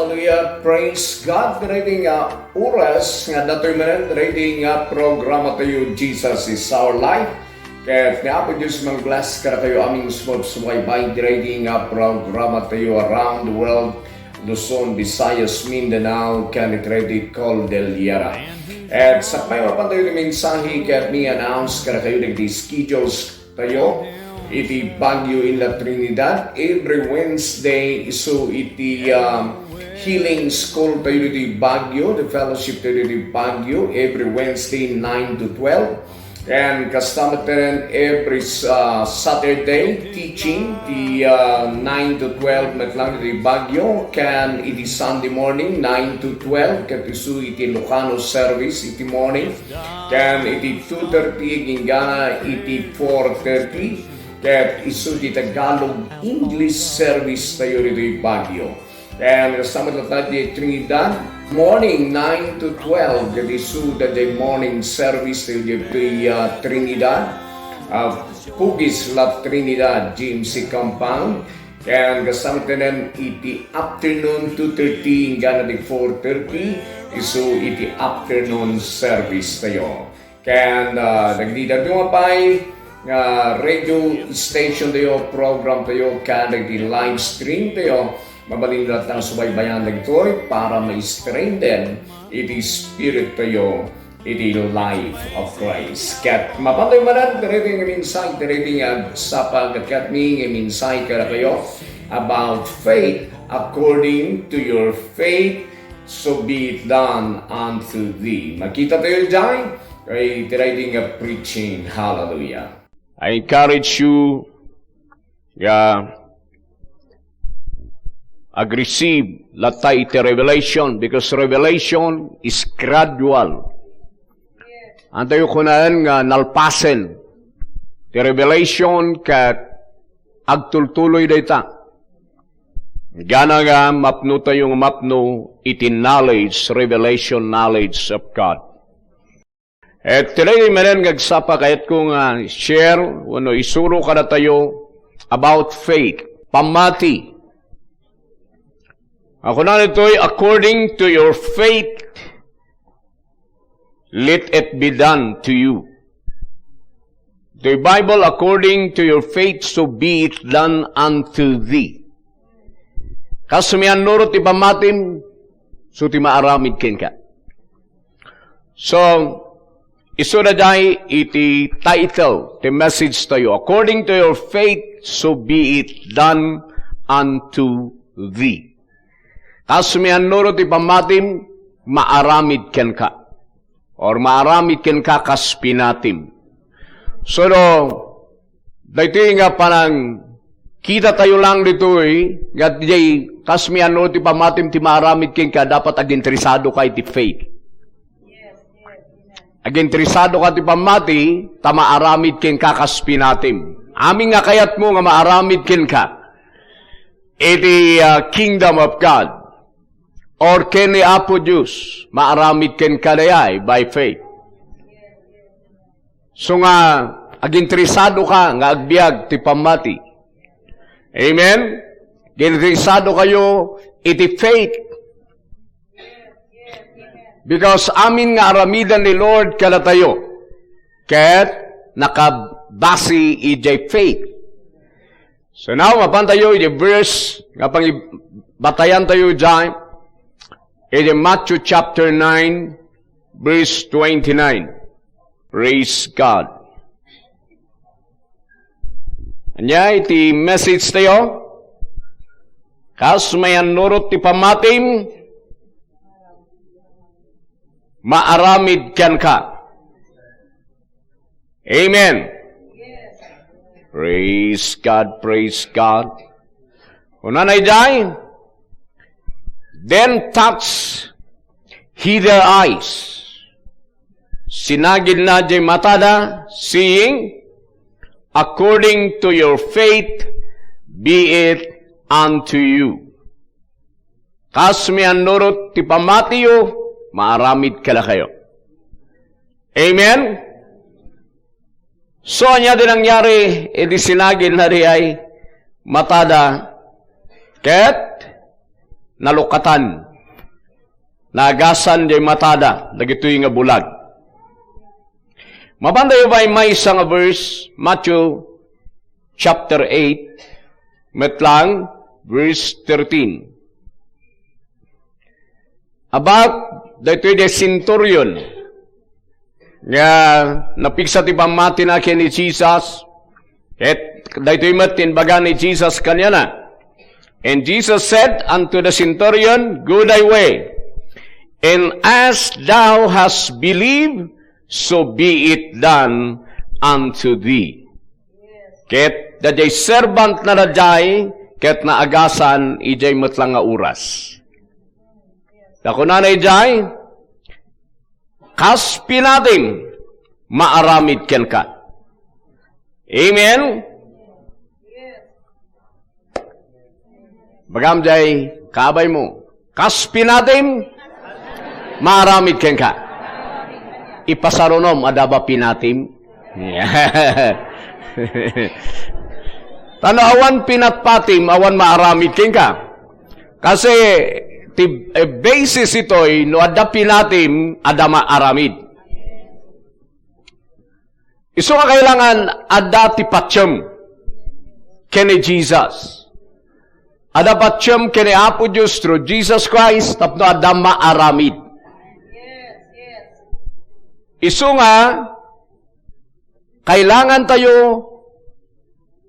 Hallelujah. Praise God. Rating oras nga determinant rating programa tayo Jesus is our life. Kaya nga po Diyos mag-bless ka kayo aming sumubaybay rating programa tayo around the world. Luzon, Visayas, Mindanao, Canitredi, Cordillera. At sa kayo pa tayo ng mensahe kaya ni-announce ka kayo ng schedules tayo. Iti Baguio in La Trinidad every Wednesday, so iti healing school tayo iti Baguio, the fellowship tayo iti Baguio every Wednesday 9 to 12, and kasama tayo every Saturday teaching the 9 to 12 matlang iti Baguio, can iti Sunday morning 9 to 12 katisu iti Ilocano service iti morning, can iti 2:30 gingana iti 4:30. Kaya iso di Tagalog English service tayo rito yung Baguio. And kasama natin di Trinidad, morning 9 to 12. Kaya iso di morning service tayo di Trinidad. Pugis La Trinidad, GMC Compound. Kaya kasama natin iti afternoon 2:30 hingga na di 4:30. Iso iti afternoon service tayo. Kaya nagdidad yung mapay, radio station tayo, program tayo, kada di live stream tayo, mabalindat ng subaybayan na ito para ma-strengthen iti spirit tayo, iti life of Christ. Kat mapantay manan, tariting ng insight, tariting sapag at katming ng insight ka kayo about faith. According to your faith, so be it done unto thee. Makita tayo dyan, kay tariting preaching. Hallelujah. I encourage you, receive latay iti revelation, because revelation is gradual. Antayo ko na nga nalpasen ti revelation kat agtultuloy dayta. Gana nga mapno tayong mapno iti knowledge, revelation knowledge of God. At today, manan ngagsapa kahit kong share, isuro ka na tayo about faith, pamati. Ako na nito'y, according to your faith, let it be done to you. The Bible, according to your faith, so be it done unto thee. Kasamihan nuro ti pamatim, so ti maaramid ken ka. So, iso na dahil iti title, the message tayo, according to your faith, so be it done unto thee. Kasumihan nuro ti pamatim, maaramid ken ka. Or maaramid ken ka kaspinatim. So, dito nga parang, kita tayo lang dito gat jay, kasumihan nuro ti pamatim, ti maaramid ken ka, dapat aginteresado ka iti faith. Aginteresado ka ti pamati, tamaaramid ken ka kaspinatim. Aming nga kayat mo nga maaramid ken ka. Iti kingdom of God. Or ken ni Apo Diyos, maaramid ken ka dayay by faith. So nga, aginteresado ka nga agbiag ti pamati. Amen? Aginteresado kayo iti faith. Because amin nga aramidan ni Lord kada tayo. Ket nakabasi ijay faith. So now, mapan tayo ijay verse, nga pang batayan tayo dyan, ijay Matthew chapter 9, verse 29. Praise God. Anya, iti message tayo. Kasmayan nurot ti pamatim, maaramid ken ka. Amen. Yes. Praise God, praise God. Unanay day, then touch he their eyes. Sinagid na jay matada, seeing, according to your faith, be it unto you. Kasmian nurot ti pamatiyo, maaramid kala kayo. Amen? So, anya din nangyari, edi sinagin na ri ay matada, ket nalukatan. Naagasan jay matada, dagitoy nga bulag. Mabandayo ba may isang verse, Matthew chapter 8, metlang verse 13. About dito the centurion nga napiksa ti pamati na ni Jesus et dito matin baga ni Jesus kanya na. And Jesus said unto the centurion, Go thy way, and as thou hast believed, so be it done unto thee. Ket dajay servant na dajay, ket naagasan ijay metlang nga oras. Dako nanay jay, kas pinatim, maaramid ken ka. Amen? Bagam jay, kabay mo. Kas pinatim, maaramid ken ka. Ipasarunom, adaba pinatim. Tano awan pinatpatim, awan maaramid ken ka. Kasi, basis ito'y no adapin natin adama aramid. Iso nga kailangan adati patsyam kene Jesus. Ada patsyam kene Apo Diyos through Jesus Christ tapno adama aramid. Iso nga kailangan tayo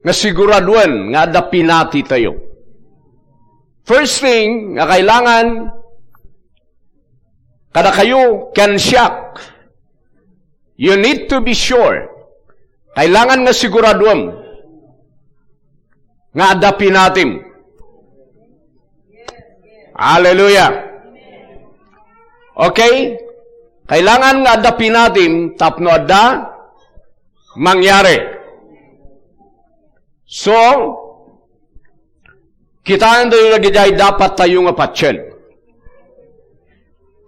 nga siguraduan nga adapin nati tayo. First thing, nga kailangan, kada kayo can shock. You need to be sure. Kailangan nga siguraduam. Nga adapin natin. Hallelujah. Okay? Kailangan nga adapin natin, tapno adda, mangyari. So, kitaan tayo nagijay dapat tayo nga patsyan.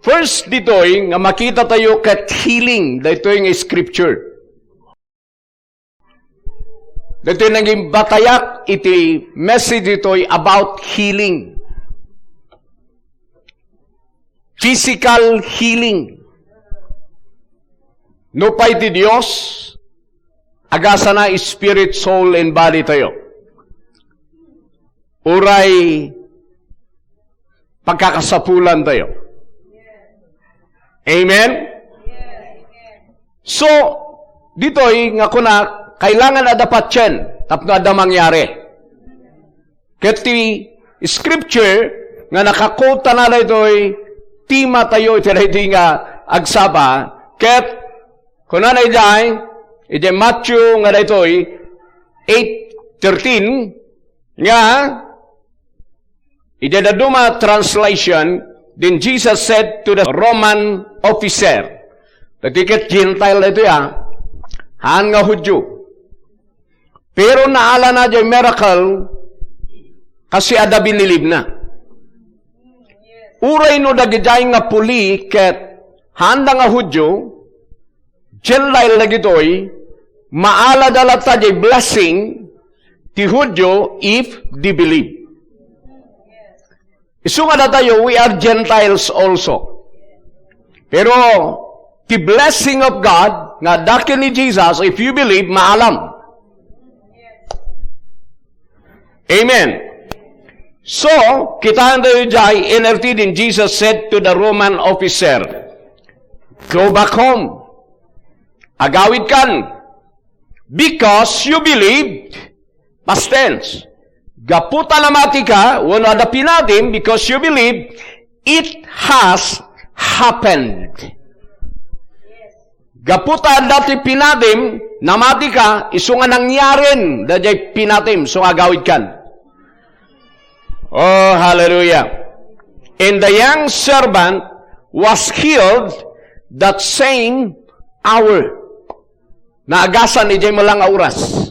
First dito'y nga makita tayo kat healing. Dito'y nga scripture. Dito'y naging batayak iti message dito'y about healing. Physical healing. No pa iti Diyos, agasa na spirit, soul, and body tayo. Uray pagkakasapulan tayo. Amen? So, dito'y nga kuna, kailangan na dapat yan, tapno ada mangyari. Kati scripture, nga nakakota na dito'y, tima tayo, iti nga agsaba, ket, kuna na iti Matthew nga dito'y, 8:13, nga, in the Duma translation, then Jesus said to the Roman officer, tatiket Gentile ito han nga Hudyo. Pero naala na dyan miracle, kasi ada binilib na. Uray no dagijay nga puli, ket handa nga Hudyo, Gentile na gito'y, maala dalata dyan blessing, ti Hudyo if they believe. Isu nga tayo, we are Gentiles also. Pero, the blessing of God, nga dakin ni Jesus, if you believe, maalam. Amen. So, kitaan tayo jay, NRT din, Jesus said to the Roman officer, Go back home. Agawid kan. Because you believed, past tense. Gaputa lamatika, wano adapin natin, because you believe, it has happened. Gaputa dati pinatim, namatika, iso nga nangyarin, dajay pinatim, so agawid kan. Oh, hallelujah. And the young servant was healed that same hour. Naagasan ni jay malang oras.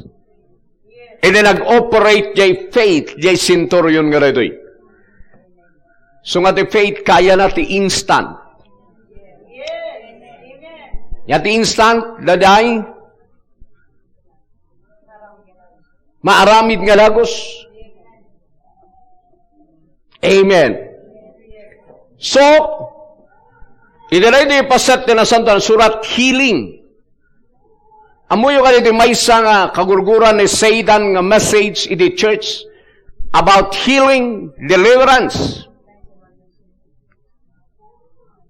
And then nag-operate jay faith, jay centurion nga rito'y. So nga ti faith, kaya na ti instant. Ya ti instant, daday, maaramid nga lagos. Amen. So, idiray di paset na santo surat healing. Amuyo ka dito may isang kagurguran ni Satan nga message in the church about healing, deliverance.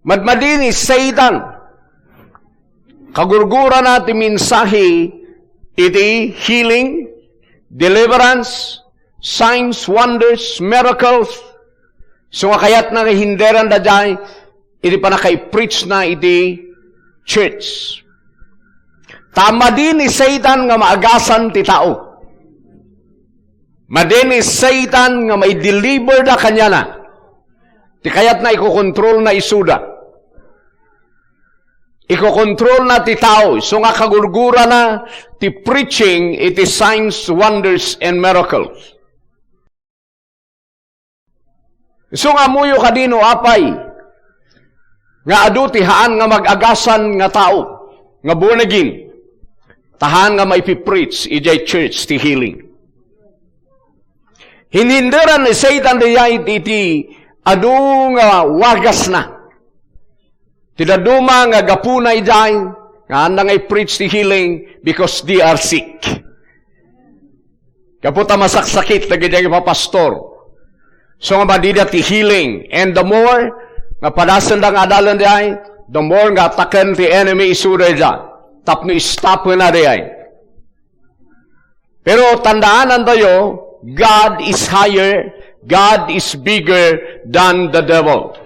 Madmadi ni Satan. Kagurguran natin minsahi iti healing, deliverance, signs, wonders, miracles. So kayat na hinderan da dyan, iti pa na kay-preach na iti church. Tama din ni Satan nga maagasan ti tao. Madin ni Satan nga may deliver na kanya na. Ti kayat na ikokontrol na isuda. Ikokontrol na ti tao. So nga kagurgura na ti preaching iti signs, wonders, and miracles. So nga muyo kadino apay. Nga adu ti haan nga mag-agasan nga tao. Nga born again. Tahan nga may pipreach ijay church ti healing. Hininderan ni Satan diyay iti adu nga wagas na. Tidaduma nga gapuna ijay nga anda nga i-preach ti healing because they are sick. Kaputa masaksakit lagi diyay pastor. So nga madida ti healing. And the more nga padasan da nga adalan diyay, the more nga atakan ti enemy isura diyay. Tapno stop na diyan. Pero tandaan tayo, God is higher, God is bigger than the devil.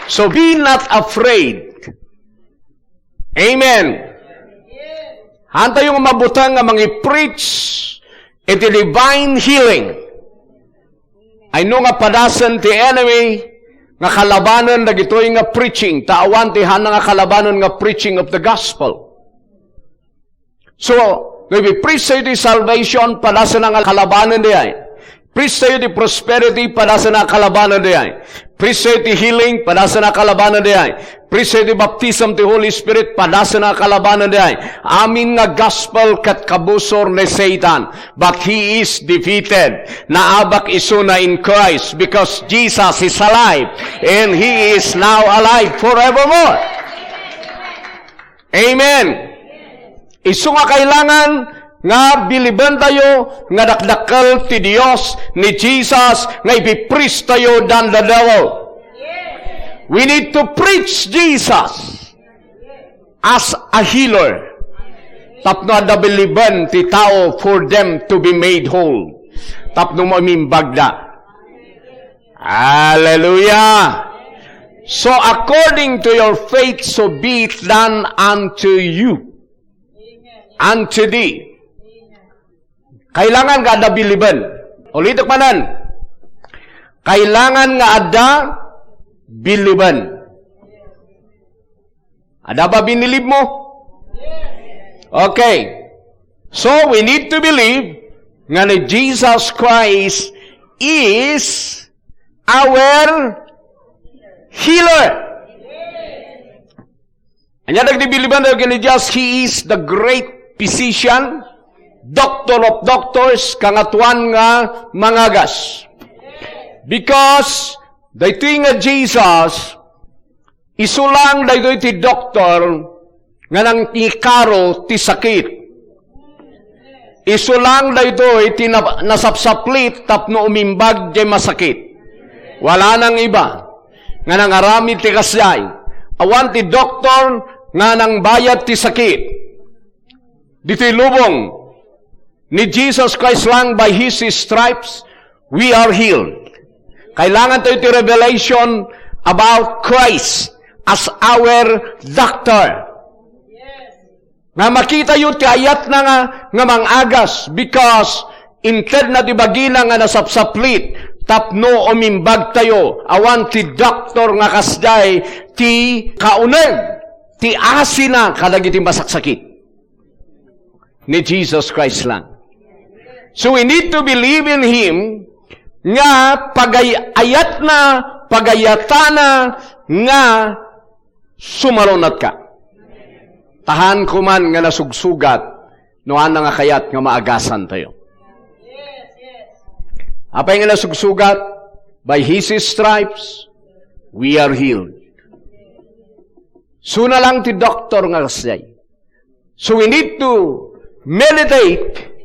So be not afraid. Amen. Hanta yung mabutang nga mangi-preach iti divine healing. I know nga padasan ti enemy nga kalabanan na gito'y nga preaching, taawan tihan nga kalabanan nga preaching of the gospel. So, when we preach sa'yo di salvation, padasa na nga kalabanan diyan. Preach sa'yo di prosperity, padasa na kalabanan diyan. Preach sa'yo di healing, padasa na kalabanan diyan. Preach sa'yo di baptism ti Holy Spirit, padasa na kalabanan diyan. Amin nga gospel kat kabusor ni Satan, but he is defeated. Naabak iso na in Christ because Jesus is alive and he is now alive forevermore. Amen. Iso nga kailangan nga biliban tayo nga dakdakal ti Dios ni Jesus nga ipipreach tayo than the devil. We need to preach Jesus as a healer. Tapno da biliban ti tao for them to be made whole. Tapno mo imimbagda. Hallelujah. So according to your faith, so be it done unto you. Unto thee. Kailangan nga ada biliban. Ulit manan. Kailangan nga ada biliban. Ada ba binilib mo? Okay. So we need to believe nga ni Jesus Christ is our healer. Anya nagdibiliban daw kini Jesus, he is the great physician, doctor of doctors, kangatuan nga mangagas. Because dito nga Jesus, isulang dito ti doktor nga nang ikaro ti sakit. Isulang dito ti nasapsaplit tapno umimbag di masakit. Wala nang iba. Nga nang arami ti kasyay. Awan ti doktor nga nang bayad ti sakit. Dito'y lubong ni Jesus Christ lang, by His stripes, we are healed. Kailangan tayo ti revelation about Christ as our doctor. Nga makita yun ti ayat na nga mangagas, because inted na ti bagina nga nasapsaplit, tapno umimbag tayo, awan ti doktor nga kasday, ti kauneg, ti asina kadagiti masaksakit. Ni Jesus Christ lang. So we need to believe in Him nga pagayat na, pagayatana nga sumalunat ka. Tahan ko man nga nasugsugat, noan na nga kayat nga maagasan tayo. Apay nga nasugsugat, by His stripes, we are healed. Suna lang ti doktor nga kasay. So we need to meditate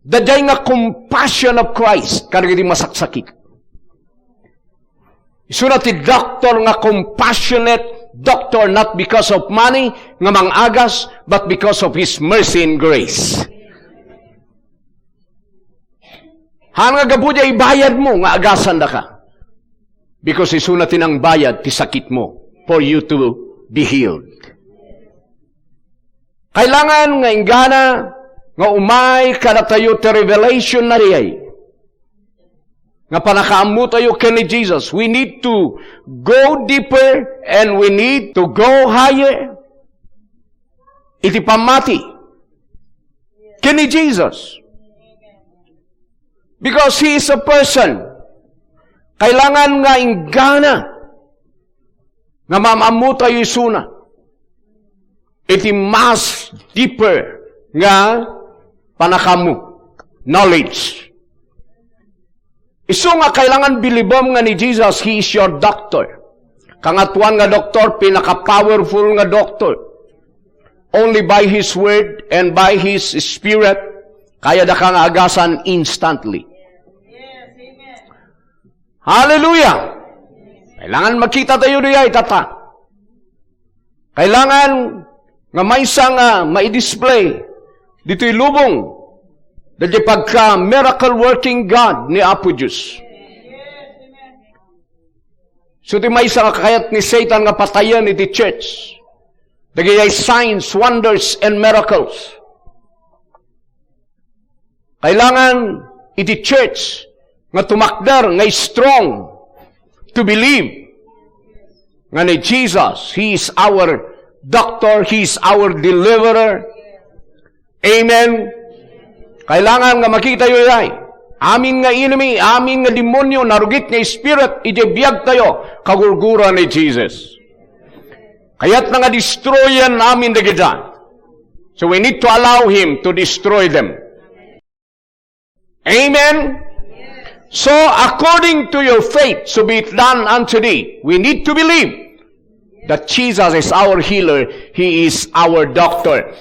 daday nga compassion of Christ karagiti masaksakit. Suna ti doctor nga compassionate doctor not because of money nga mangagas but because of His mercy and grace. Han nga gabuja ibayad mo nga agasan da ka. Because isuna tinang bayad ti sakit mo for you to be healed. Kailangan nga ingana nga umay kada tayo ti revelation na riyay. Nga panakaamu tayo kini Jesus. We need to go deeper and we need to go higher. Iti pamati kini Jesus. Because He is a person. Kailangan nga ingana nga mamamu tayo isuna. Iti mas deeper nga panakamu. Knowledge. Iso nga kailangan bilibom nga ni Jesus, He is your doctor. Kangatuan nga doktor, pinaka-powerful nga doktor. Only by His word and by His spirit, kaya da kang agasan instantly. Hallelujah! Kailangan makita tayo diya itata. Kailangan nga may isang mai-display dito'y lubong dahil pagka miracle working God ni Apo Diyos. So di may isang kakayat ni Satan nga patayan iti church. Dahil ay signs, wonders, and miracles. Kailangan iti church nga tumakder, nga strong to believe nga ni Jesus, He is our doctor, He is our deliverer. Amen. Kailangan nga makita yun ay, amin nga enemy, amin nga demonyo, narugit nga spirit, ijebiyag tayo, kagurgura ni Jesus. Kaya't nga destroyan amin dagidyan. So we need to allow Him to destroy them. Amen. So, according to your faith, so be it done unto thee. We need to believe that Jesus is our healer. He is our doctor.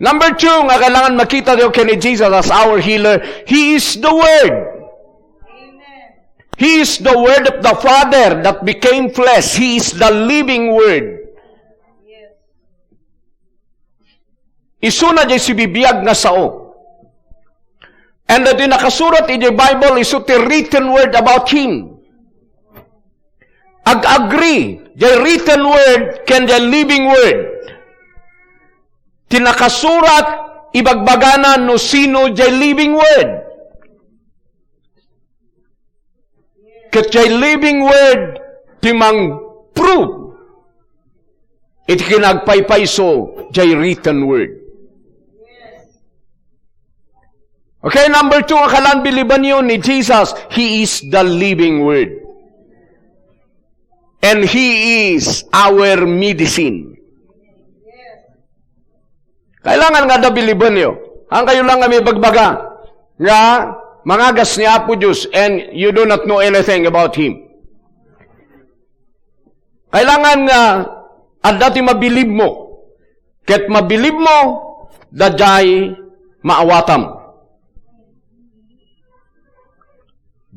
Number 2, nga kailangan makita niyo kay Jesus as our healer. He is the Word. Amen. He is the Word of the Father that became flesh. He is the living Word. Yes. Isuna jay si bibiyag nga sao. And the nakasurat in the Bible is the written word about Him. Ag-agree, the written word can the living word. Tinakasurat, ibagbagana no sino the living word. Kat the living word, timang prove. It kinagpaypayso, the written word. Okay, number 2, akalan biliban yun ni Jesus, He is the living Word. And He is our medicine. Kailangan nga da biliban nyo. Ang kayo lang nga may bagbaga, nga mangagas ni Apo Diyos and you do not know anything about Him. Kailangan nga at dati mabilib mo. Ket mabilib mo, daday maawatam.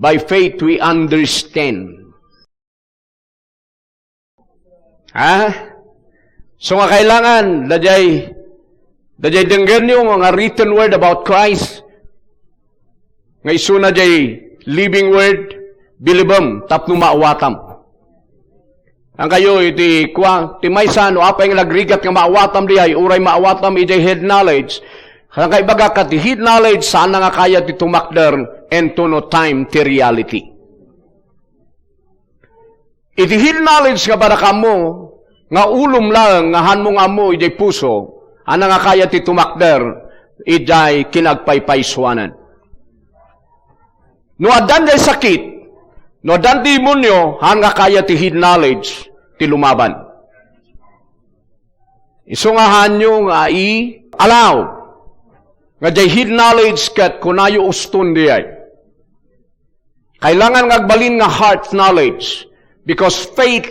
By faith, we understand. So nga kailangan, dajay denggan nyo mga written word about Christ. Nga iso na jay living word, bilibam, tapno maawatam. Ang kayo, iti may sano, apa yung nagrigat nga maawatam diay, uray maawatam, iti head knowledge. Kaya kay baga ka, ti head knowledge, sana nga kaya ti tumakder, and to no time ti reality. Iti head knowledge nga para kamo, nga ulom lang, nga hanmong amo, iti puso, ana nga kaya ti tumakder, iti kinagpaypaysuanan. No adan day sakit, no adan ti imunyo, han nga kaya ti head knowledge, ti lumaban. Iso nga hanyo nga allow, nga day head knowledge kat kunayo uston di ay. Kailangan ngagbalin nga heart knowledge. Because faith,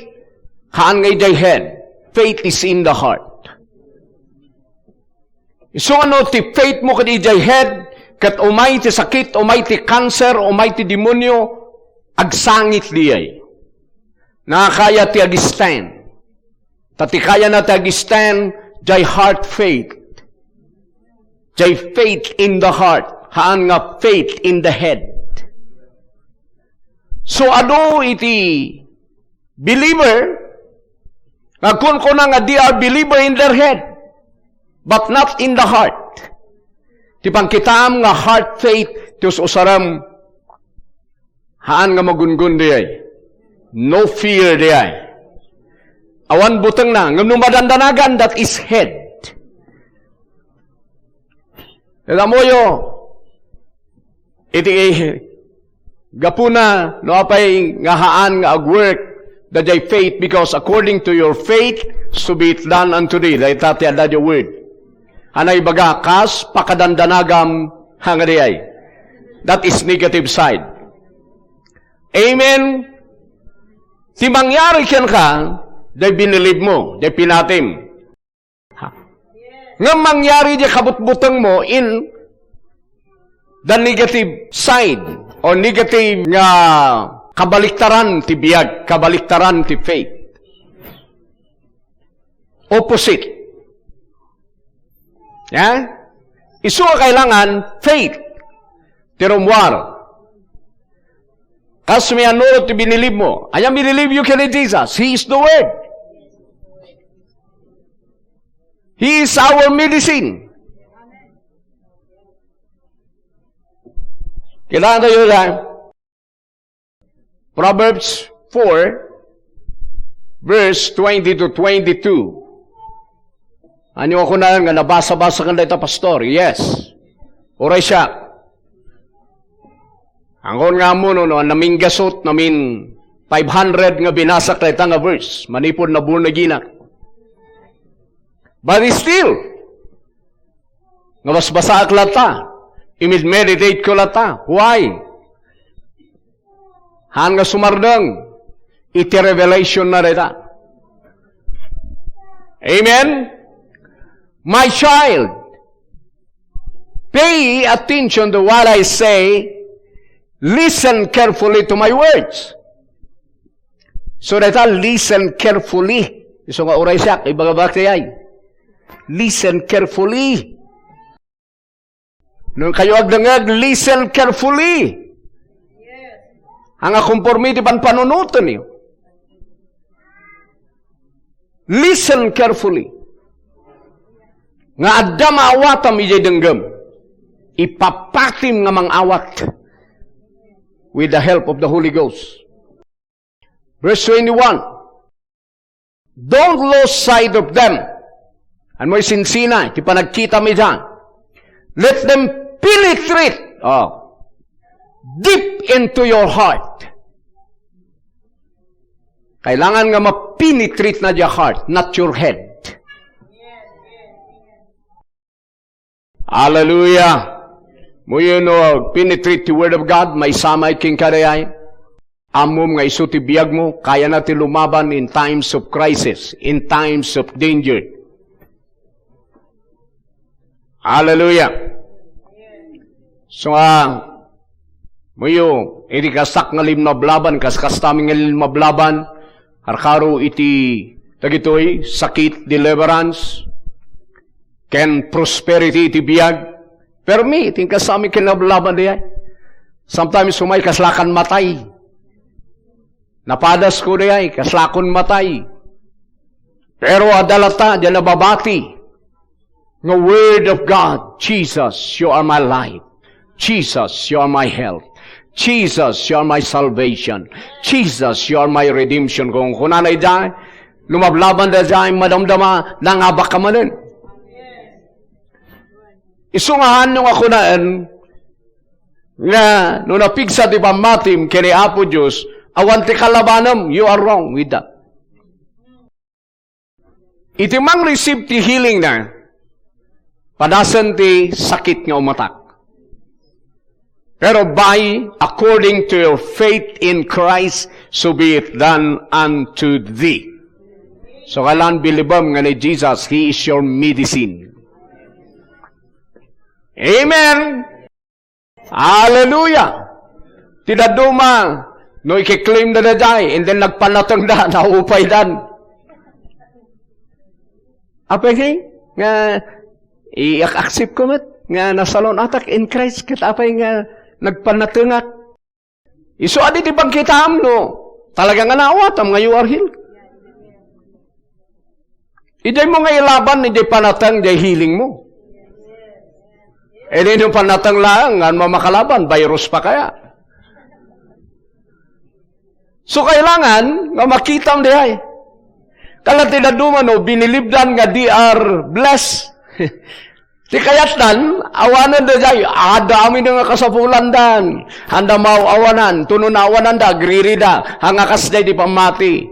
haan ngay day head. Faith is in the heart. So ano, ti faith mo kadi day head, kat umay ti sakit, umay ti cancer, umay ti demonyo, agsangit diyay. Nakakaya ti agistan. Tati kaya na ti agistan, day heart faith. Day faith in the heart. Haan nga faith in the head. So ano iti believer, nagkun ko na nga they are believer in their head, but not in the heart. Ti pangkitaam nga heart faith, ti usaram, haan nga magungun diyay. No fear diyay. Awan butang na, nga numadandanagan, that is head. Ito mo yo, iti gapuna, no apay nga haan nga agwork, that thy faith, because according to your faith, so be it done unto thee. Dahil tati ada your word. Anay baga, kas, pakadandanagam, hangadiyay. That is negative side. Amen. Ti mangyari ken ka, day binilib mo, day pinatim. Nga mangyari di kabutbutang mo in the negative side, o negative nga kabaliktaran ti biyag, kabaliktaran ti faith. Opposite. Yeah? Isu kailangan faith. Tirumwar. Kas may anurot ti binilib mo. Ayang binilib you kay Jesus. He is the Word. He is our medicine. Kailangan tayo lang. Proverbs 4, verse 20 to 22. Ano ako na nga nabasa-basa ka na ito, pastor? Yes. Oray siya. Angon nga mo, no, naming gasot, namin 500 nga binasak na ito nga verse. Manipod na buwan na gina. But still, nga mas basa ak lata. Imid-meditate ko lata. Why? Han nga sumardang. Iti revelation na rita. Amen? My child, pay attention to what I say. Listen carefully to my words. So that I'll listen carefully. So nga oray siya, ibaga bakti ay. Listen carefully. Nung kayo agdangag, listen carefully. Ang akumpormiti pan panunutan niyo. Listen carefully. Nga adda maawatam ijay denggam. Ipapatim nga mang-awat with the help of the Holy Ghost. Verse 21. Don't lose sight of them. Ano mo'y sinsina, di pa nagkita mi dyan. Let them penetrate deep into your heart. Kailangan nga ma-penetrate na your heart, not your head. Hallelujah. Mo yun penetrate the word of God, may samay king karayay. Amom nga iso ti biyag mo, kaya natin lumaban in times of crisis, in times of danger. Hallelujah. So, mo yun, iti kasak nga limnablaban, kastaming nga limnablaban, harkaro iti, tagitoy, sakit, deliverance, ken prosperity iti biyag. Pero mi, tingkas sa amin kinablaban diyan. Sometimes sumay kaslakan matay. Napadas ko diyan, kaslakon matay. Pero adalata, diyan nababati. Ng word of God, Jesus, you are my life. Jesus, you are my health. Jesus, you are my salvation. Jesus, you are my redemption. Kung kunanay diyan, lumablaban diyan, madamdama, nangabak ka manin. Isungahan nung ako naan nga nung napigsa di ba matim kini Apo Diyos, awan ti kalabanam, you are wrong with that. Iti mang receive ti healing na, padasan ti sakit nga umatak. Pero according to your faith in Christ, so be it done unto thee. So kailangan bilibam nga ni Jesus, He is your medicine. Amen! Hallelujah! Tidaduma, no ikiklaim na day, and then nagpanatang da, naupay dan. Apa nga, i-accept ko mat, nga nasalon atak in Christ, katapay nga, nagpanatangak. Iso adi di bang kita no? Talaga nga nawatam nga you are healed. Iday mo nga ilaban, iday panatang, iday healing mo. E di yung panatang lang, nga makalaban, virus pa kaya. So kailangan, nga makita mo dihay. Kala tinaduma no, binilibdan nga di are blessed. Di kayat dan, awanan da jay, dami na nga kasapulan dan. Handa mau awanan, tuno na awanan da, agriri da, hangakas day di pamati.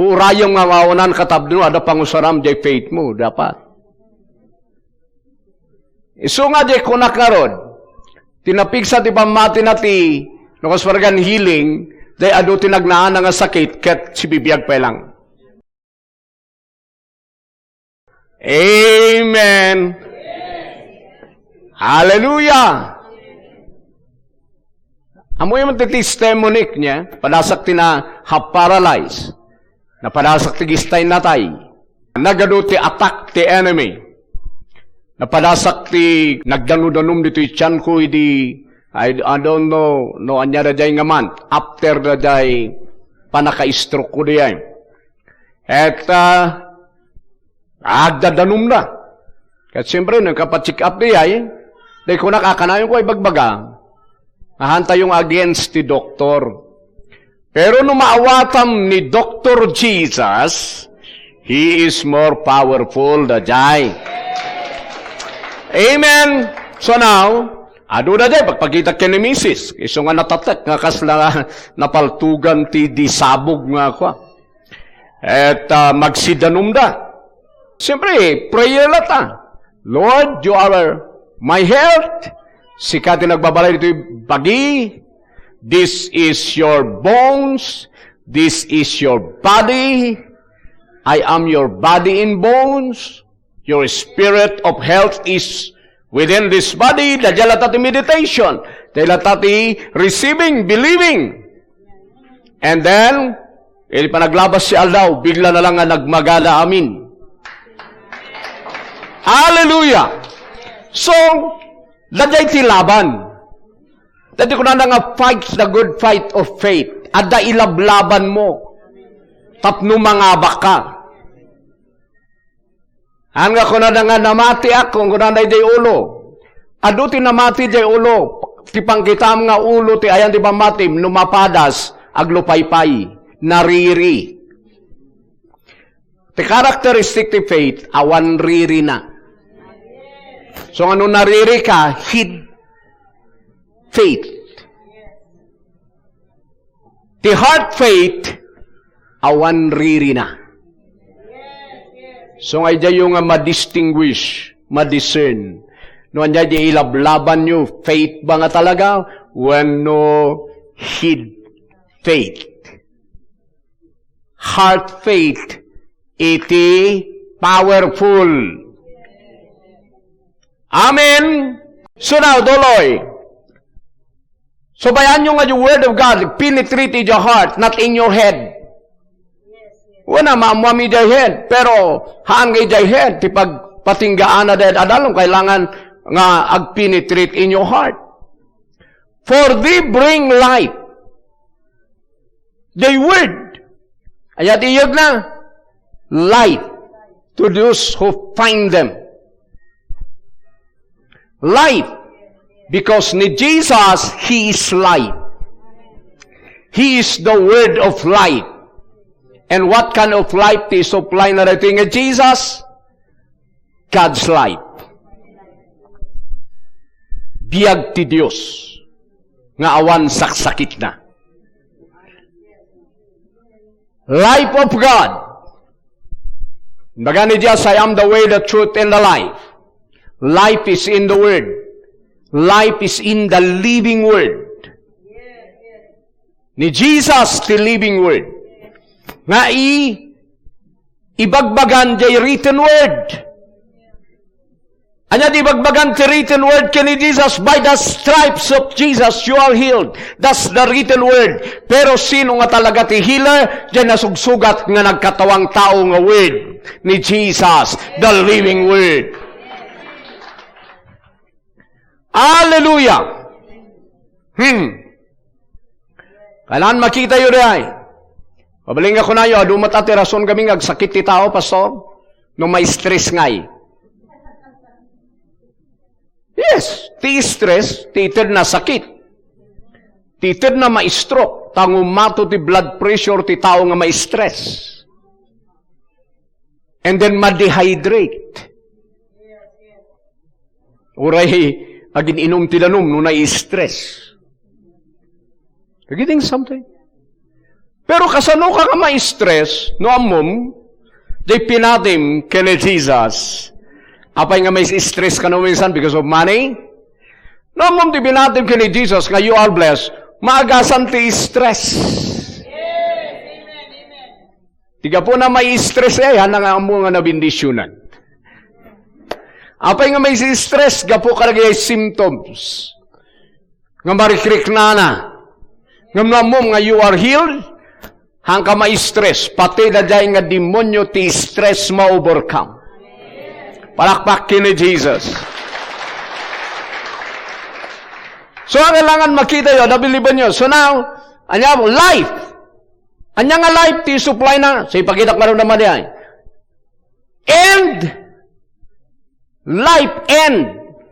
Urayong nga awanan katabdo, ada pangusaram jay faith mo, dapat. Iso nga jay kunak nga rod, tinapigsa di pamati nati, nakaswargan healing, day ado tinagnaan nga sakit, ket si bibiyag pa lang. Amen. Hallelujah. Amo yung testimony niya, padasak ti na paralyzed, na padasak ti gistay natay, nagado ti attack ti enemy, na padasak ti nagdanudonum dito tiyan ko I don't know, no anya da jay nga man, after da jay panaka-stroke ko diyan. Et agdadanum na. Kasi siyempre, nagkapacheck up niya dahil kung nakakanayon ko ay bagbaga, ahanta yung against the doctor. Pero nung maawatam ni Dr. Jesus, He is more powerful than jay. Amen. So now, ado na jay, pagpagkita ka ni Mrs. Iso nga natatak, nga kasla napaltugan ti disabog nga ako. At magsidanum da. Siyempre, prayer lata. Lord, you are my health. Sikati nagbabalay dito yung bagi. This is your bones. This is your body. I am your body in bones. Your spirit of health is within this body. Dadya latati meditation. Dadya latati receiving, believing. And then, panaglabas si Aldaw, bigla na lang nga nagmagala amin. Hallelujah! So, daday ti laban. Dati ko na nga fight the good fight of faith. Ada ilablaban mo. Tapno mga baka. Hanga ko na nga namati ako, kung na day ulo. Ado ti namati day ulo. Tipang kita nga ulo ti ayan ti pamatim, numapadas, aglupaypay, nariri. Ti characteristic ti faith, awan riri na. So ano nariri ka? Hid faith. The heart faith, awan riri na. So nga yung ma-distinguish, ma-discern. No anya di ilablaban nyo, faith ba nga talaga? When no hid faith. Heart faith, iti powerful. Amen. So now, doloy. So bayan nyo nga yung word of God, penetrated your heart, not in your head. Wala maamuami jay head, pero haan ngay jay head, tipag patinggaan na dahil adalong, kailangan nga ag-penetrate in your heart. For they bring life. The word. Ayat iyog na. Life. To those who find them. Life. Because ni Jesus, He is life. He is the word of life. And what kind of life is supply na rating of Jesus? God's life. Biyag ti Diyos. Nga awan saksakit na. Life of God. Baga ni Jesus, I am the way, the truth, and the life. Life is in the Word. Life is in the living word. Ni Jesus, the living word. Nga ibagbagan jay written word. Anya di bagbagan ti written word kini Jesus, by the stripes of Jesus you are healed. That's the written word. Pero sino nga talaga ti healer? Diyan nasugsugat nga nagkatawang tao nga word ni Jesus, the living word. Hallelujah! Kailan makita yun ay? Pabaling ako na yun, dumat ati rason kami agsakit ti tao, pastor, nung may stress ngay. Yes, ti stress, tited na sakit. Tited na ma-stroke, tangumato ti blood pressure ti tao nga may stress. And then ma-dehydrate. Uray, agin inom ti danom no na-stress. Kagiting something. Pero kasano ka nga ma-stress, no amom, di pinatim kene Jesus. Apay nga may stress ka no minsan because of money? No amom di pinatim kene Jesus nga you are blessed, maagasan ti stress. Tiga po na may stress hanang amo nga nabindisyonan. Apay nga may stress, gapo karagay symptoms. Nga marikrik na. Nga mnamom nga you are healed, hang ka may stress, pati na dahil nga demonyo ti stress ma-overcome. Palakpak kini Jesus. So, ang kailangan makita yun, nabiliban nyo. So now, anya mo, life. Anya nga life, ti supply na. So, ipakita ko naman yan. And, life end.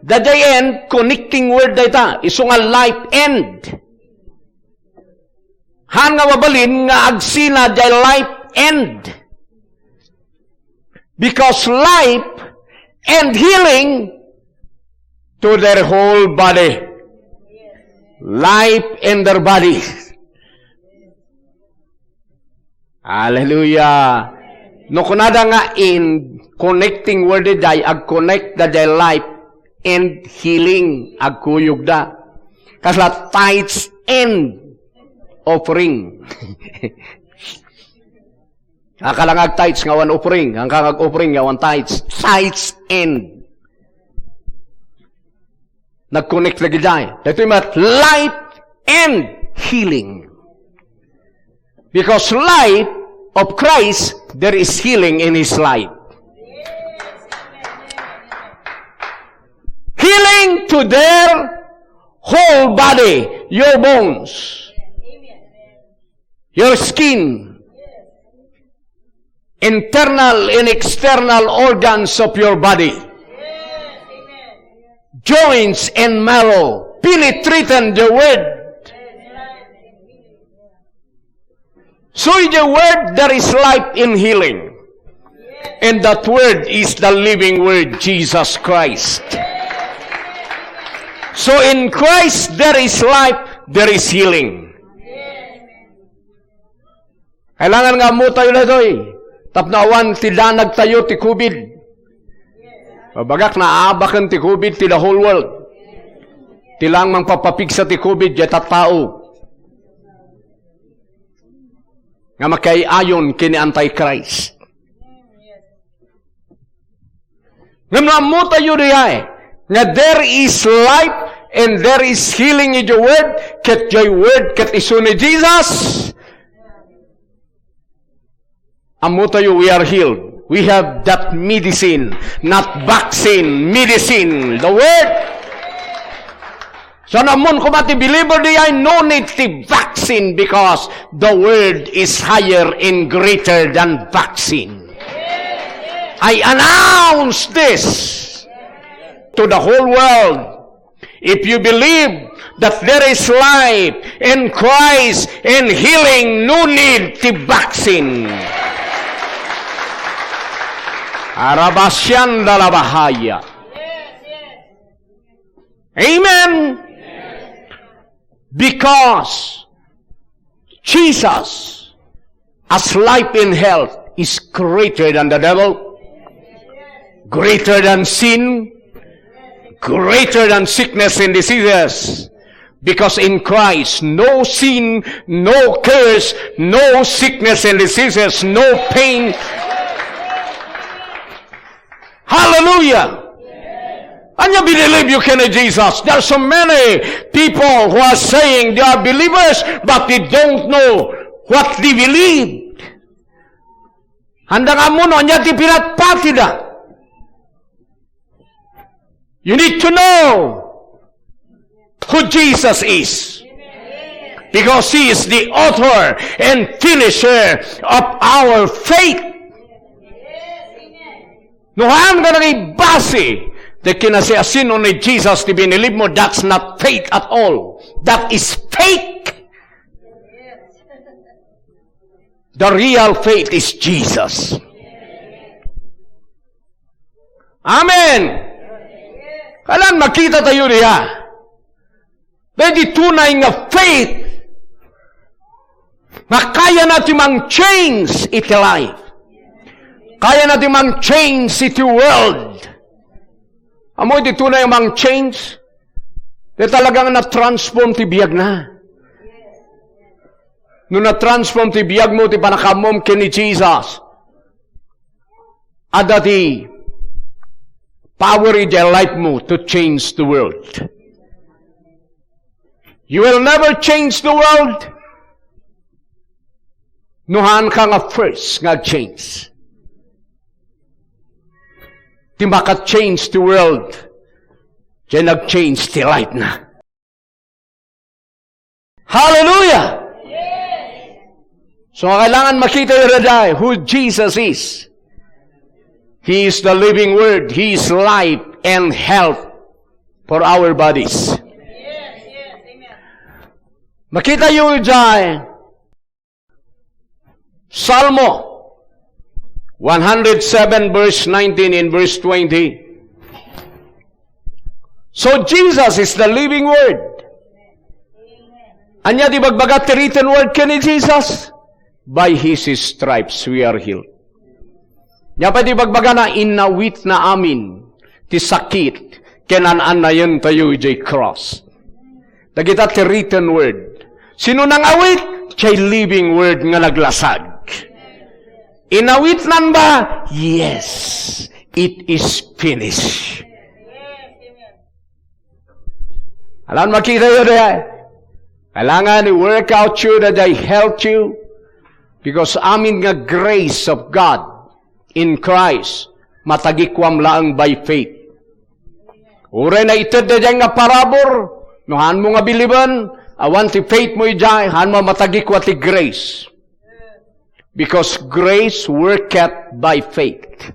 Daday end, connecting word data. Iso nga life end. Han nga mabalin nga agsina day life end. Because life and healing to their whole body. Life in their body. Hallelujah. No kunada nga in connecting word day ag connect da day life and healing ag kuyog da. Kasla tithes and offering. Ang kalangag tithes nga one offering, ang kalangag offering nga one tithes. Tithes and nag-connect lagi dahil. Ito yung life and healing. Because life of Christ, there is healing in His life. Healing to their whole body, your bones, your skin, internal and external organs of your body, joints and marrow, penetrating the word. So in the word, there is life in healing. And that word is the living word, Jesus Christ. So in Christ, there is life, there is healing. Kailangan nga mo tayo na ito Tapnawan tilanag tayo ti COVID. Pabagak na aabakan ti COVID ti the whole world. Tilang mang papapigsa ti COVID jeta tao. Nga makaiayon kini Antichrist. Nga mo tayo riya nga there is life and there is healing in the word. Ket joy word ket iso ni Jesus. Amo tayo, we are healed. We have that medicine, not vaccine, medicine, the word. So namun kung mati believer diya, no need to vaccine because the word is higher and greater than vaccine. I announce this to the whole world. If you believe that there is life in Christ and healing, no need to vaccine. Arabasyan dalabahaya. Amen. Because Jesus, as life in health, is greater than the devil, greater than sin, Greater than sickness and diseases. Because in Christ, no sin, no curse, no sickness and diseases, no pain. Hallelujah! And you believe you can in Jesus. There are so many people who are saying they are believers, but they don't know what they believe. Handa nga mo no, anya ti pinatpati na. You need to know who Jesus is. Because He is the author and finisher of our faith. Nuhaan ka nang ibasi na kinasiasino ni Jesus ti binilib mo, that's not faith at all. That is fake. The real faith is Jesus. Amen. Kailan makita tayo niya? Pwede tunay nga faith na kaya natin mang-change iti life. Kaya natin mang-change iti world. Amoy di tunay mang-change? Di talagang na-transform ti biyag na. Nung na-transform ti biyag mo, ti panakamom kini Jesus. Ada ti power iti life mo to change the world. You will never change the world. Nuhan ka nga first nga change. Di maka-change the world. Diyan nag-change the light na. Hallelujah! So kailangan makita yung who Jesus is. He is the living Word. He is life and health for our bodies. Makita yung dyan, Salmo 107 verse 19 and verse 20. So Jesus is the living Word. Anya di bagbagat the written word kani Jesus? By His stripes we are healed. Nya pa di bagbaga na inawit na amin ti sakit kenan na yun tayo jay cross. Dagita ti written word. Sino nang awit? Chay living word nga naglasag. Inawit nan ba? Yes. It is finished. Alam makita yun eh. Kailangan i-work out you that I help you. Because amin nga grace of God in Christ, matagikwam laang by faith. Uray na itad na dyan nga parabor, nuhan mo nga biliban, awan ti faith mo dyan, han mo matagikwa ti grace. Because grace worketh by faith.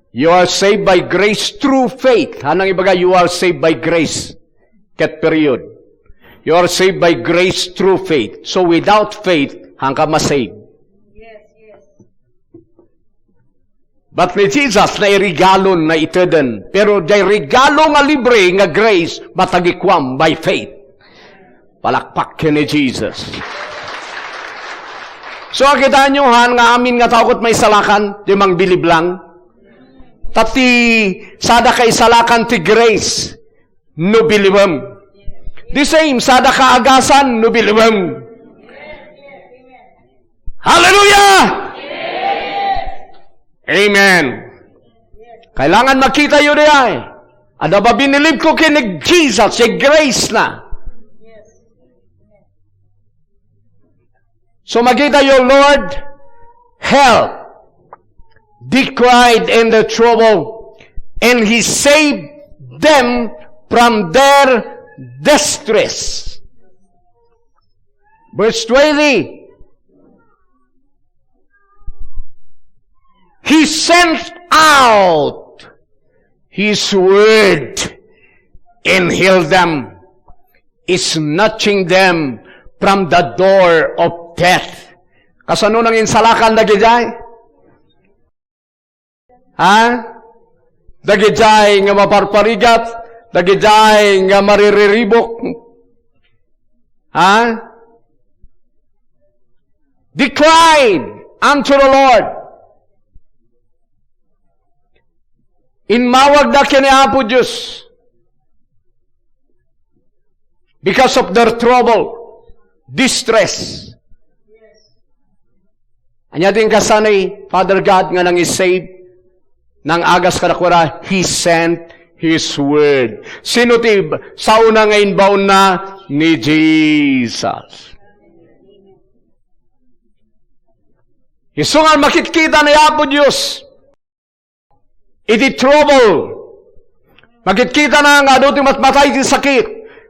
You are saved by grace through faith. Hanang ibaga, you are saved by grace. Ket period. You are saved by grace through faith. So without faith, hang ka masave. But ni Jesus na irigalon na itaden. Pero day regalo nga libre nga grace, matagikwam by faith. Palakpak ni Jesus. So kita nyo han nga amin nga takot may salakan, di mang bilib lang. Tati sada kay salakan ti grace, no bilibam. The same, sada ka agasan, no bilibam. Hallelujah! Amen. Kailangan makita yun ay. Ada ba binilib ko kinig Jesus, si grace na. So makita yung Lord, help. They cried in the trouble, and He saved them from their distress. Verse 20. He sent out His word and healed them, snatching them from the door of death. Kasano nang insalakan na gijay? Ha? Dagijay nga maparparigat, dagijay nga maririribok. Ha? They cried unto the Lord. Inmawag na kini Apo Diyos. Because of their trouble, distress. Anya din kasanay, Father God, nga nang isave, nang agas kadakwara, He sent His Word. Sinutib, sa una nga inbound na ni Jesus. Isungan makitkita ni Apo Diyos. Iti trouble. Makitkita na nga doon matmatay ti sakit.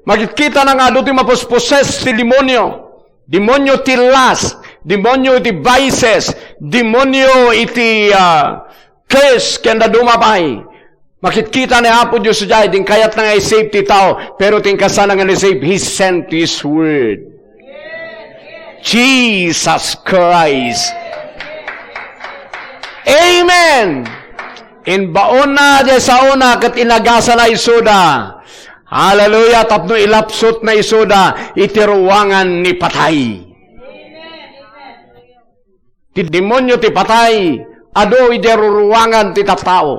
Makitkita na nga doon maposposes ti demonyo. Demonyo ti lust. Demonyo iti vices. Demonyo iti curse kenda dumapay. Makitkita ni Apo Diyos dyan. Din kayat na nga i-save ti tao. Pero tingkasa na nga i-save. He sent His Word. Jesus Christ. Amen. Inbaon na di sa una kat inagasa na isuda. Hallelujah. Tapno ilapsot na isuda. Itiruwangan ni patay. Ti demonyo ti patay. Ado idiruruwangan ti tatao.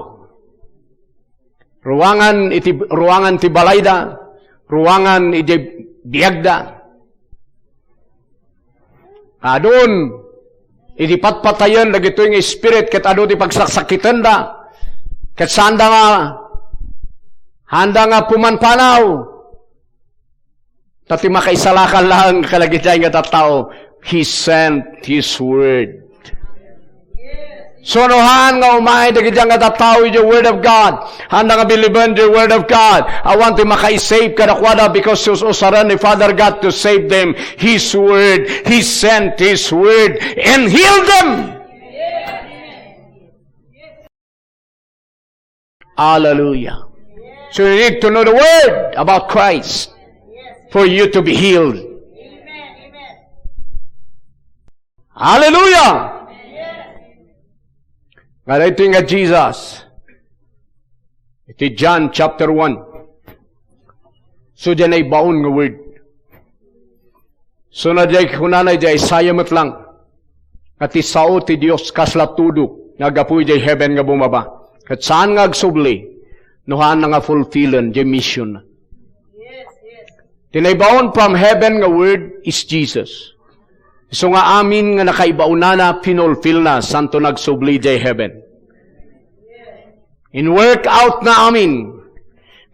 Ruwangan ti balayda. Ruwangan iti biyagda. Adon iti patpatayon dagito yung spirit ket ado ti pagsaksakitan da. Ket sanda nga handa nga pumanpanaw. Tati makaisalakan lang kalagitay nga tattao. He sent His Word. Sonohan nga umay dagiti nga tattao yung Word of God. Handa nga biliban yung Word of God. I want to maka-save kadakwada because usaran ni Father God to save them. His Word. He sent His Word and healed them. Hallelujah. So you need to know the Word about Christ for you to be healed. Hallelujah. Nga ito nga Jesus. Ito John chapter 1. So dyan ay baon nga word. So na dyan kunanay dyan Isaiah matlang. At isao ti Diyos kaslatudok. Nagapuy dyan heaven nga bumaba. At saan nga agsubli, nuhaan na nga fulfillan, the mission. Tinaybaon from heaven nga word is Jesus. So nga amin nga nakaibauna na, pinulfill na, santo nagsubli jay heaven. In work out na amin,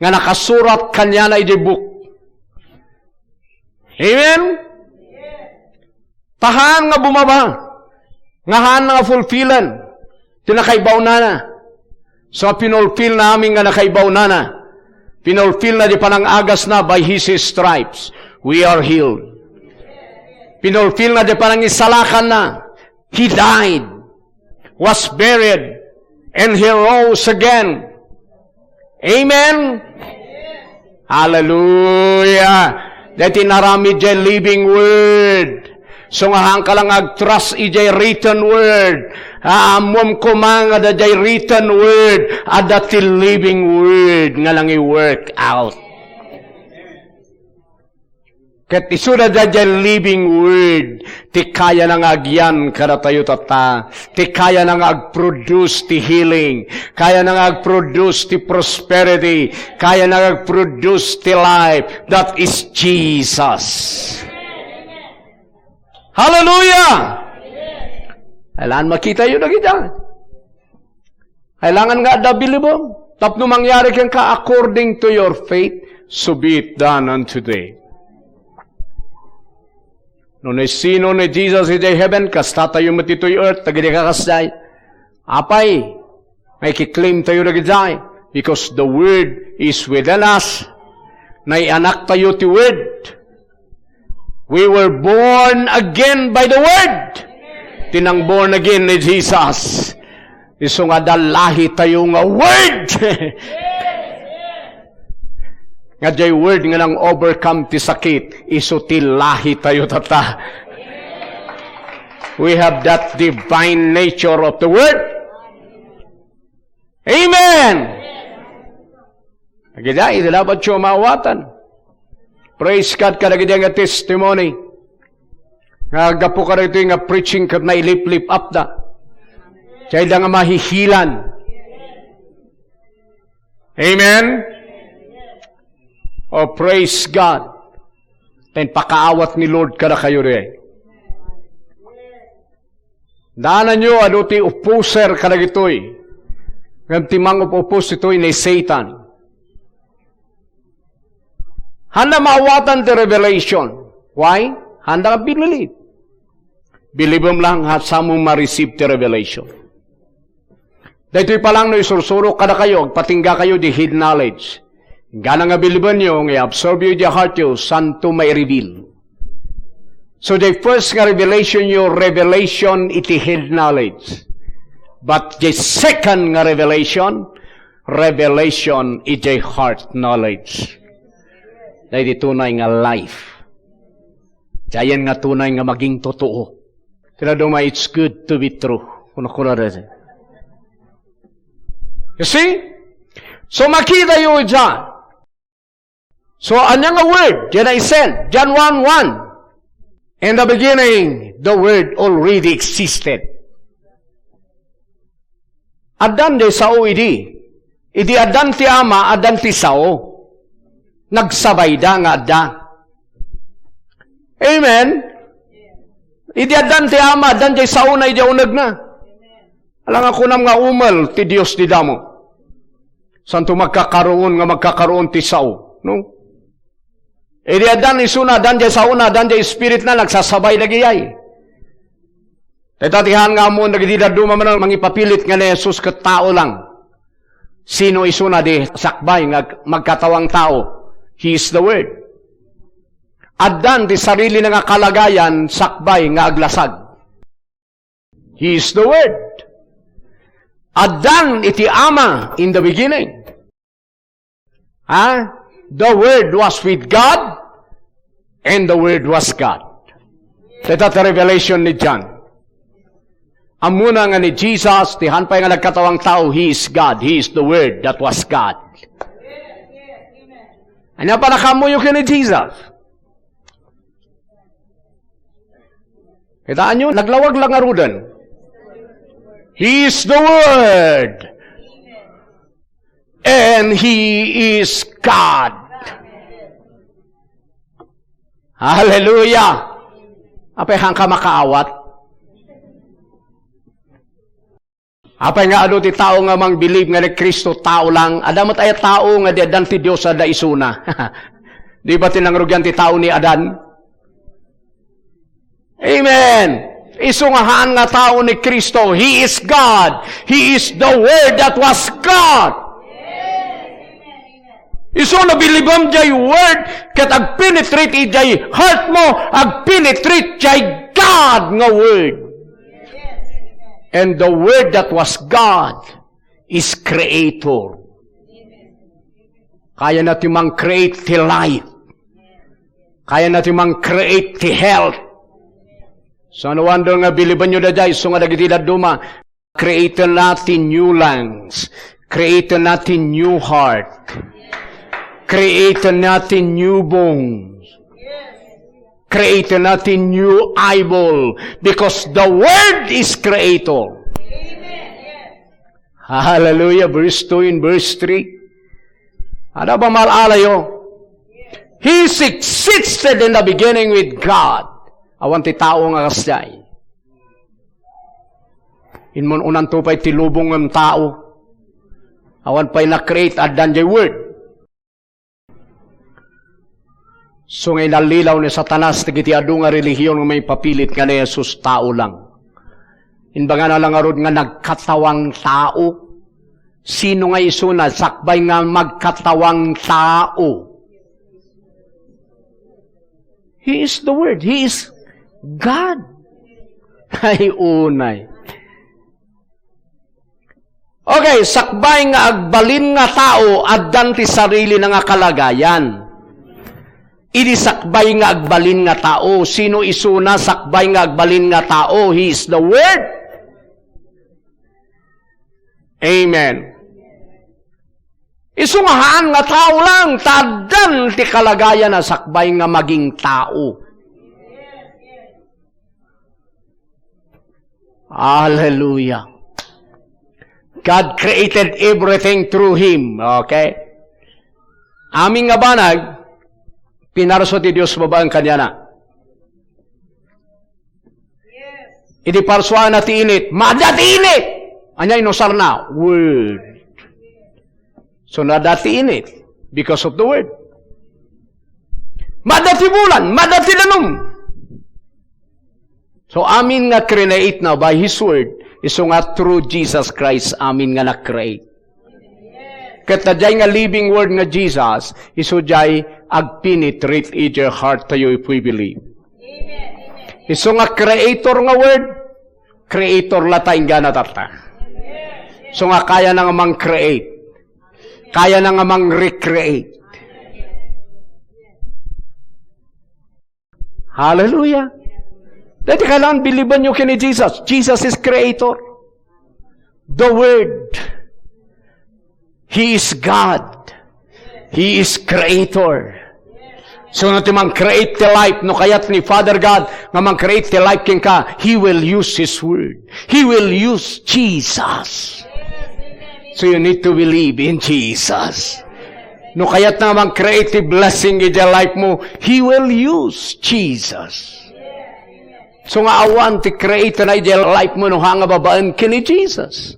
nga nakasurat kanya na iti book. Amen? Tahan nga bumaba, ngahan nga fulfillan, tinakaibauna na. So pinulfill na amin nga nakaibauna na. Pinulfill na di panangagas na by His stripes. We are healed. Pinulfill na di panangisalakan na. He died, was buried, and He rose again. Amen? Hallelujah! Dati narami di living word. So nga hang ka lang ag-trust ijay written word. Amom ko mga da jay written word. Adati living word nga lang i-work out. Kat isuda da jay living word. Ti kaya nang agyan kada tayo tata. Ti kaya nang ag-produce ti healing. Kaya nang ag-produce ti prosperity. Kaya nang ag-produce ti life. That is Jesus. Hallelujah! Kailangan makita yun na kita. Kailangan nga dabili mo. Tapno mangyari kang ka according to your faith, so be it done unto thee. No sino ni Jesus iti heaven, kasta tayo matitoy earth, tagidi kakasday. Apay, may kiklaim tayo na giday. Because the word is within us. Naianak tayo ti word. We were born again by the Word. Tinang born again ni Jesus. Iso nga dalahi tayo nga Word. Nga jay Word nga nang overcome ti sakit. Iso ti lahi tayo tata. We have that divine nature of the Word. Amen! Agada, ito dapat siya mawatan. Praise God ka nagiging nga testimony. Nga gapo ka rito nga preaching ka na ilip-lip up da. Kaya nga mahihilan. Amen? Oh, praise God. Then pakaawat ni Lord kada kayo rin. Daanan nyo, ano ti opposer kada gitoy. Ngam timang opos ito'y ni Satan. Handa maawatan ti revelation. Why? Handa ka believe. Believe mo lang at sa mong ma-receive ti revelation. Dito'y palang no isursuro kada kayo, patingga kayo di hid knowledge. Gana nga biliban nyo, nga absorb you di heart you, santo may reveal. So the first nga revelation nyo, revelation iti hid knowledge. But the second nga revelation iti heart knowledge. Dahil di tunay nga life. Diyan nga tunay nga maging totoo. Tinaduma, it's good to be true. Kuna You see? So makita yun dyan. So, anyang nga word, yan ay sent. John 1:1. In the beginning, the word already existed. Adan de sao idi. Idi adan ti ama, adan ti sao. Nagsabay da nga adda. Amen? Idi adan ti ama, adan ti sao na idi unag na. Alang ako nam nga umal ti Dios di damo. Santo magkakaroon ti sao. No? Idi adan isuna, adan ti sao na, adan ti spirit na, nagsasabay lagi ay. Tatatihan nga mo, nagdidaduma man ang mangipapilit nga ni Jesus kat tao lang. Sino isuna di sakbay nga magkatawang tao? He is the Word. Adan di sarili na nga kalagayan, sakbay nga aglasag. He is the Word. Adan iti ama in the beginning. The Word was with God, and the Word was God. Ito the revelation ni John. Amuna nga ni Jesus, tihan pa nga nagkatawang tao, He is God. He is the Word that was God. Ano pa nakamuyo ka ni Jesus? Kitaan nyo, naglawag lang arudan. He is the Word. And He is God. Hallelujah! Apay hang ka makaawat? Apay nga ano ti tao nga mang believe nga ni Kristo tao lang, adamot ay tao nga di adan ti Diyos ada isuna. Di ba tinangrugyan ti tao ni Adan? Amen! Isungahan nga tao ni Kristo. He is God. He is the Word that was God. Iso na bilibam jay Word kat ag-penetrate jay heart mo, ag-penetrate jay God nga Word. And the Word that was God is Creator. Kaya natin mang-create ti life. Kaya natin mang-create ti health. So no wonder nga biliban nyo na jay, so nga nagitidad duma, create natin new lungs. Create natin new heart. Create natin new bones. Create natin new eyeball. Because the Word is Creator. Hallelujah. Verse 2 and verse 3. Ano ba maalala yun? He existed in the beginning with God. Awan ti tao nga kasday. Inmon unang tupay ti lubong ng tao. Awan pa'y na-create at dan jay Word. So ngay nalilaw ni Satanas, tigiti adu nga relihiyon nga may papilit nga ni Jesus tao lang. Inbaga na lang arod nga nagkatawang tao. Sino nga isuna, sakbay nga magkatawang tao. He is the Word. He is God. Ay unay. Okay, sakbay nga agbalin nga tao, addan ti sarili na nga kalagayan. Idi sakbay nga agbalin nga tao. Sino isuna sakbay nga agbalin nga tao? He is the Word. Amen. Isungahaan nga tao lang, tadan ti kalagayan na sakbay nga maging tao. Hallelujah. God created everything through Him. Okay? Aming nga banag, pinarso ti Diyos ba ang kanya na? Idi parswa na ti init. Madati init! Anya inosar na? Word. So nadati init because of the word. Madati bulan, madati lanum. So amin nga create na by His word, iso nga through Jesus Christ amin nga na-create. Kata jay nga living word nga Jesus, iso jay ag-penetrate in your heart tayo if we believe. Iso nga creator nga word, creator latay nga natata. So nga kaya na nga mang-create. Kaya na nga mang-recreate. Hallelujah. Dati kailangan biliban nyo kini Jesus. Jesus is creator. The Word. He is God. He is creator. So natin mang-create the life, no kaya't ni Father God, nga mang-create the life king ka, He will use His Word. He will use Jesus. So you need to believe in Jesus. No kaya't na mang-create the blessing in the life mo, He will use Jesus. So nga awan ti create na the life mo no hanga babaan kini Jesus.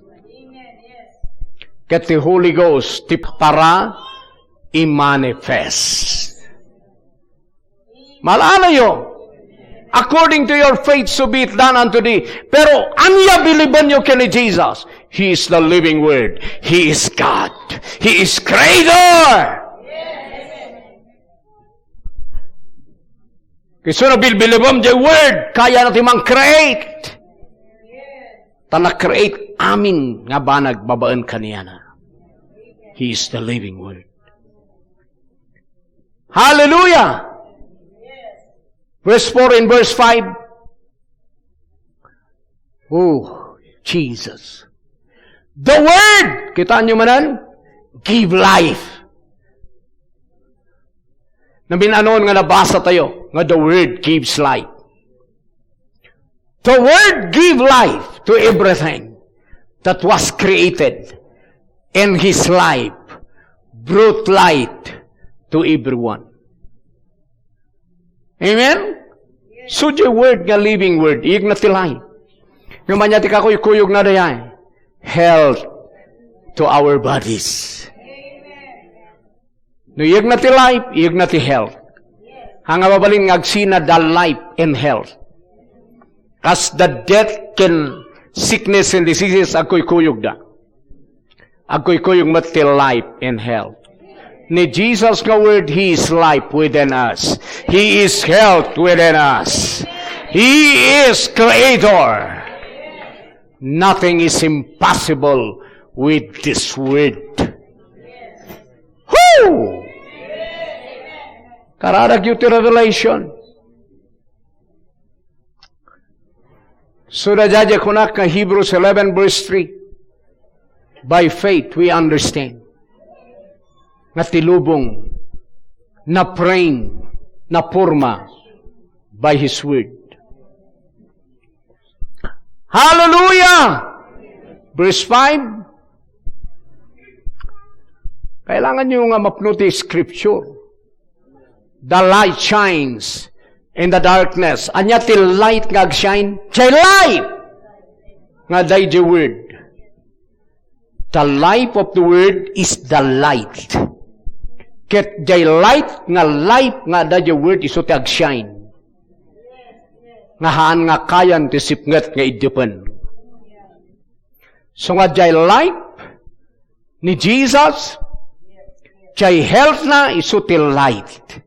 Ket the Holy Ghost ti para i-manifest. Malala yo. According to your faith, so be it done unto thee. Pero anya biliban nyo kini Jesus. He is the living Word. He is God. He is Creator. Kasi na bilbilibam the Word, kaya natin mang-create. Tanak-create amin nga ba nagbabaan kaniya na. He is the living Word. Hallelujah! Verse 4 and verse 5. Oh, Jesus. The Word, kita nyo manan, give life. Nabinanon nga nabasa tayo, nga the Word gives life. The Word give life to everything that was created, and His life brought light to everyone. Amen? So the Word nga living Word, iyag na tilay. Nga manya ti kakuyog na dayan. Health to our bodies. No iyag na ti life, iyag na ti health. Hanga babalin ngagsina the life and health. As the death can sickness and diseases agkuyog da. Agkuyog mat ti life and health. Ni Jesus nga word, He is life within us. He is health within us. He is Creator. Nothing is impossible with this word. Whoo! Kararag yung revelation. So nadadya ko na ka Hebrews 11 verse 3. By faith we understand na tilubong, na frame, na forma by His Word. Hallelujah! Verse 5. Kailangan nyo nga mapnuti Scripture. The light shines in the darkness. Anya till light nga shine? Chay light! Nga day the Word. The life of the Word is the light. Ket jay light nga life nga da the Word iso ti agshine. Nga haan nga kayan ti sipnget nga idupan. So nga jay life ni Jesus, jay health na iso ti light.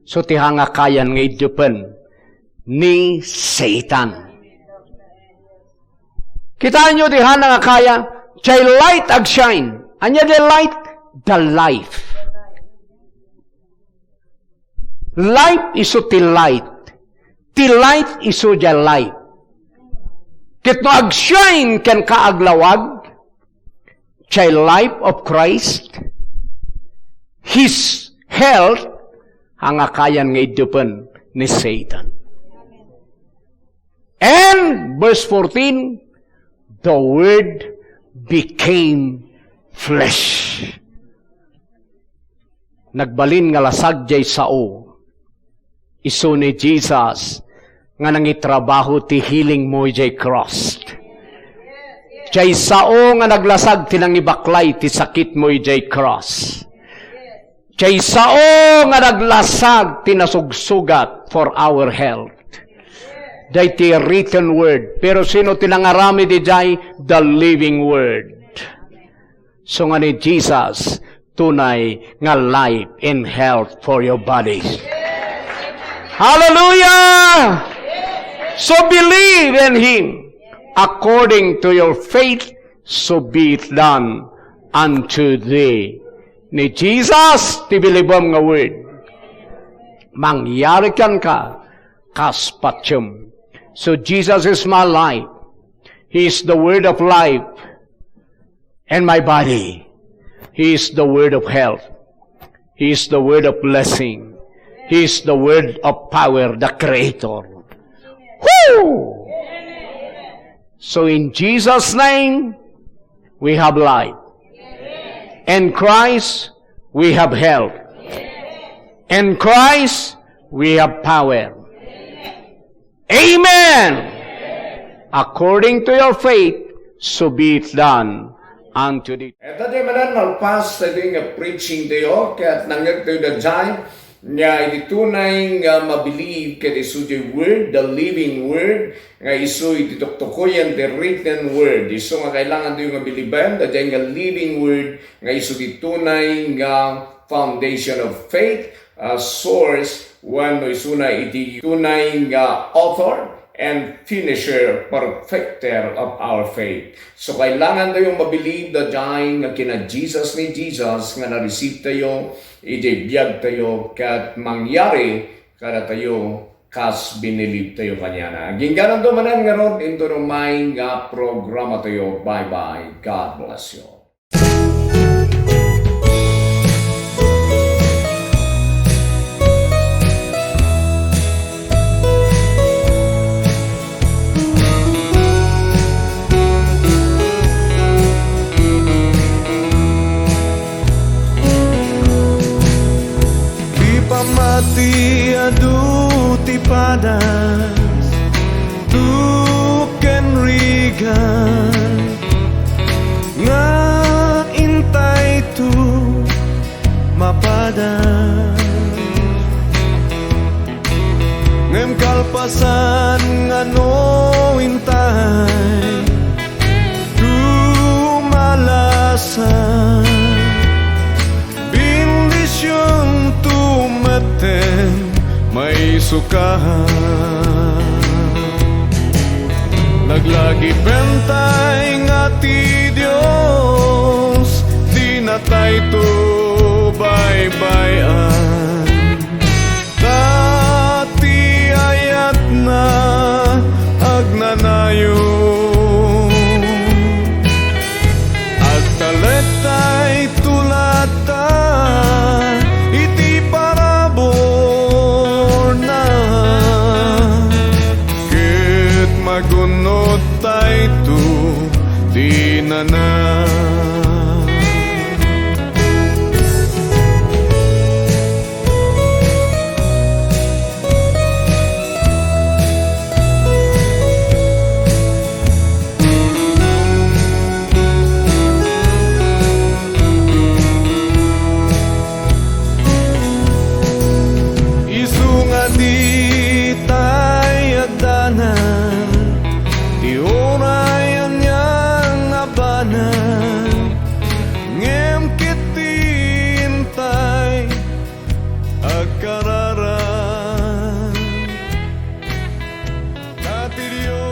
So ti hanga kayan nga idupan ni Satan. Kita nyo ti hana nga kaya, jay light agshine. Anya jay light? The life. Life iso ti light. Ti light iso ja light. Ket no agshine ken kaaglawag, chay life of Christ, His health, hanga kayan nga idupan ni Satan. And, verse 14, the Word became flesh. Nagbalin nga lasag jay sao. Iso ni Jesus nga nangitrabaho ti healing mo jay cross. Jay sao nga naglasag tinangibaklay ti sakit mo jay cross. Jay sao nga naglasag tinasugsugat for our health. Jay ti written word. Pero sino tinangarami di jay? The living word. So nga ni Jesus, tunay nga life and health for your bodies. Hallelujah! So believe in Him. According to your faith, so be it done unto thee. Ni Jesus, tibilibam nga word. Mangyari kan ka, kaspatyum. So Jesus is my life. He is the word of life. And my body. He is the word of health. He is the word of blessing. He is the word of power, the Creator. Woo! So in Jesus' name, we have life. In Christ, we have health. In Christ, we have power. Amen! According to your faith, so be it done unto thee. Ito di manan malpas sa nga preaching tayo, kaya't nangyag tayo na dyan, nga ititunay nga mabilib ket isu the word, the living word, nga isu itituktukoyan the written word. Isu nga kailangan tayo nga biliban, da dyan nga living word, nga isu titunay nga foundation of faith, source, when isu na ititunay nga author, and finisher, perfecter of our faith. So kailangan tayong mabilib na dahil nga kina Jesus ni Jesus nga na-receive tayo, i-biyag tayo, kat mangyari kada tayo kas binilib tayo kanya na. Gingganan dumanan nga ron into rumay nga programa tayo. Bye-bye. God bless you. Mati adu ti padas tu ken rigan nga intay tu mapadas ngem kalpasan nga no intay tu malasan bindisyon tumaten may sukahan naglagi bentay nga ti Dios di natay to bye-byean dati ayat na agnanayo at taletay tulata iti parabor na ket magunot tay tu di na Dios